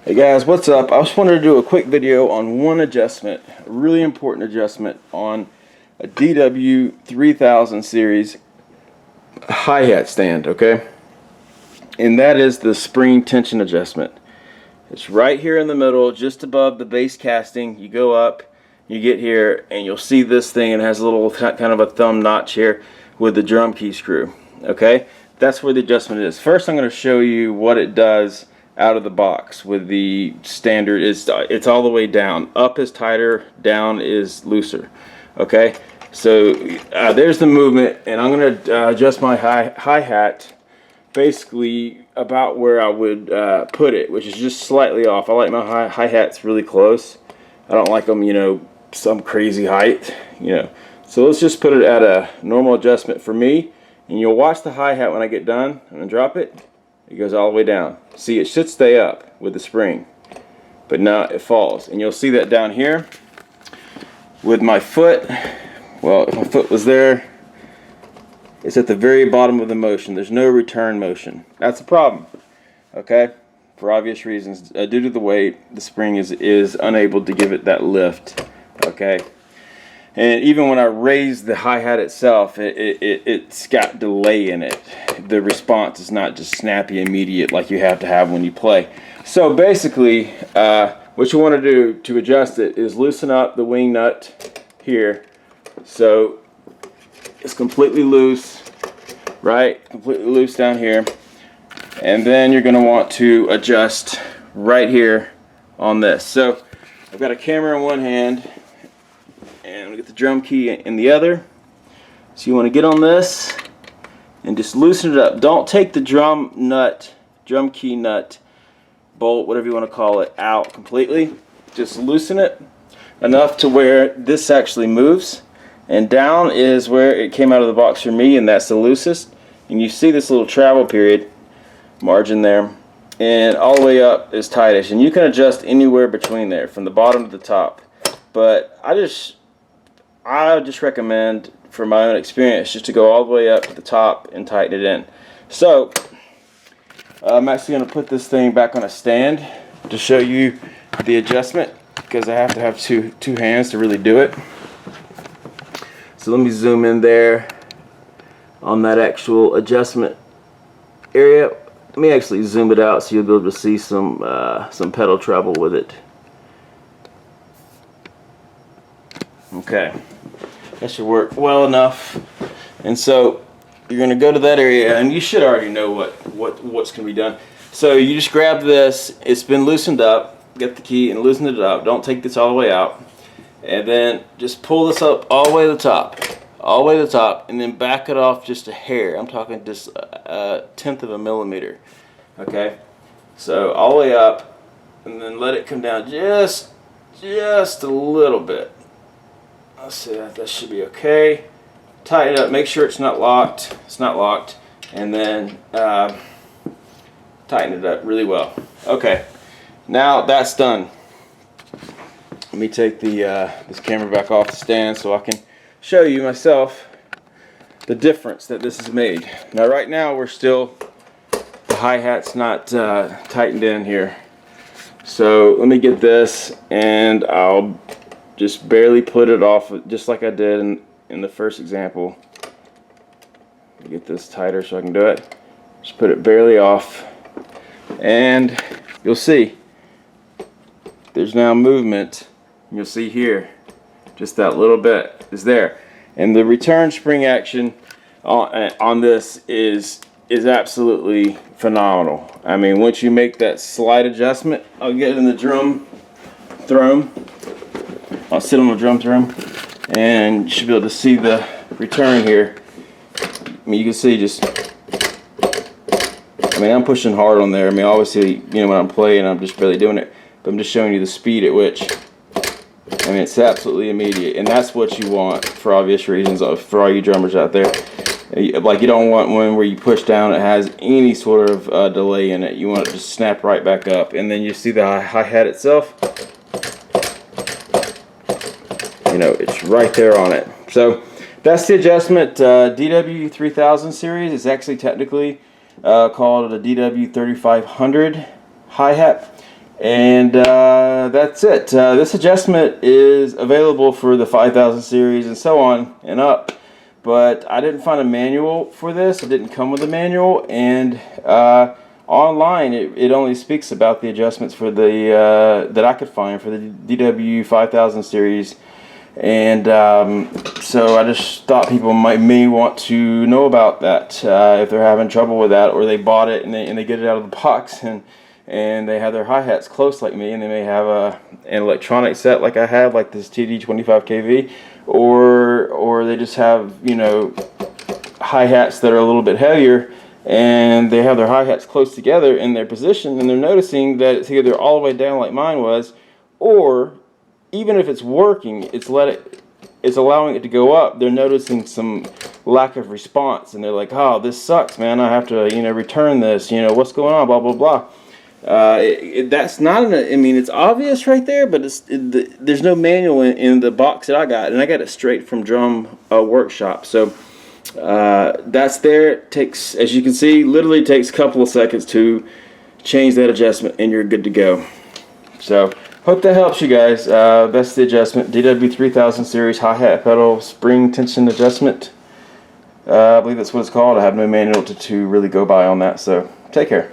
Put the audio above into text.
Hey guys, what's up? I just wanted to do a quick video on one adjustment, a really important adjustment on a DW3000 series hi-hat stand, okay? And that is the spring tension adjustment. It's right here in the middle, just above the base casting. You go up, you get here, and you'll see this thing, and it has a little kind of a thumb notch here with the drum key screw, okay? That's where the adjustment is. First, I'm going to show you what it does out of the box with the standard. It's all the way down. Up is tighter, down is looser. Okay, so there's the movement, and I'm going to adjust my hi-hat basically about where I would put it, which is just slightly off. I like my hi-hats really close. I don't like them, you know, some crazy height, you know. So let's just put it at a normal adjustment for me, and you'll watch the hi-hat when I get done. I'm going to drop it. It goes all the way down. See, it should stay up with the spring, but now it falls. And you'll see that down here with my foot. Well, if my foot was there, it's at the very bottom of the motion. There's no return motion. That's a problem, okay? For obvious reasons. Due to the weight, the spring is unable to give it that lift, okay? And even when I raise the hi-hat itself, it's got delay in it. The response is not just snappy, immediate like you have to have when you play. So basically, what you want to do to adjust it is loosen up the wing nut here. So it's completely loose, right? Completely loose down here. And then you're going to want to adjust right here on this. So I've got a camera in one hand, and I'm going to get the drum key in the other. So you want to get on this and just loosen it up. Don't take the drum key nut, bolt, whatever you want to call it, out completely. Just loosen it enough to where this actually moves. And down is where it came out of the box for me, and that's the loosest. And you see this little travel period margin there. And all the way up is tightish. And you can adjust anywhere between there, from the bottom to the top. But I just recommend, from my own experience, just to go all the way up to the top and tighten it in. So I'm actually going to put this thing back on a stand to show you the adjustment, because I have to have two hands to really do it. So let me zoom in there on that actual adjustment area. Let me actually zoom it out so you'll be able to see some pedal travel with it. Okay, that should work well enough. And so you're going to go to that area, and you should already know what's going to be done. So you just grab this. It's been loosened up. Get the key and loosen it up. Don't take this all the way out. And then just pull this up all the way to the top. All the way to the top, and then back it off just a hair. I'm talking just a tenth of a millimeter. Okay? So all the way up, and then let it come down just a little bit. Let's see, that should be okay. Tighten it up, make sure it's not locked. It's not locked. And then tighten it up really well. Okay, now that's done. Let me take this camera back off the stand so I can show you myself the difference that this has made. Now right now the hi-hat's not tightened in here. So let me get this, and I'll just barely put it off, just like I did in the first example. Get this tighter so I can do it. Just put it barely off, and you'll see there's now movement. You'll see here just that little bit is there, and the return spring action on this is absolutely phenomenal. I mean, once you make that slight adjustment, I'll get in the drum throne. I'll sit on the drum throne, and you should be able to see the return here. I mean, you can see I'm pushing hard on there. I mean, obviously, you know, when I'm playing, I'm just barely doing it, but I'm just showing you the speed at which, I mean, it's absolutely immediate, and that's what you want for obvious reasons for all you drummers out there. Like, you don't want one where you push down, it has any sort of delay in it. You want it to snap right back up, and then you see the hi-hat itself. You know, it's right there on it. So that's the adjustment. DW3000 series is actually technically called a DW3500 hi-hat. And that's it. This adjustment is available for the 5000 series and so on and up, but I didn't find a manual for this. It didn't come with a manual, and online it only speaks about the adjustments for the that I could find for the DW5000 series. And so I just thought people may want to know about that if they're having trouble with that, or they bought it and they get it out of the box and they have their hi-hats close like me, and they may have an electronic set like I have, like this TD25KV, or they just have, you know, hi-hats that are a little bit heavier, and they have their hi-hats close together in their position, and they're noticing that it's either all the way down like mine was, or even if it's working, it's allowing it to go up. They're noticing some lack of response, and they're like, "Oh, this sucks, man. I have to, you know, return this. You know, what's going on? Blah blah blah." That's not I mean, it's obvious right there, but there's no manual in the box that I got, and I got it straight from Drum Workshop. So that's there. It takes, as you can see, literally takes a couple of seconds to change that adjustment, and you're good to go. So hope that helps you guys. That's the adjustment, DW3000 series hi-hat pedal spring tension adjustment. I believe that's what it's called. I have no manual to really go by on that, so take care.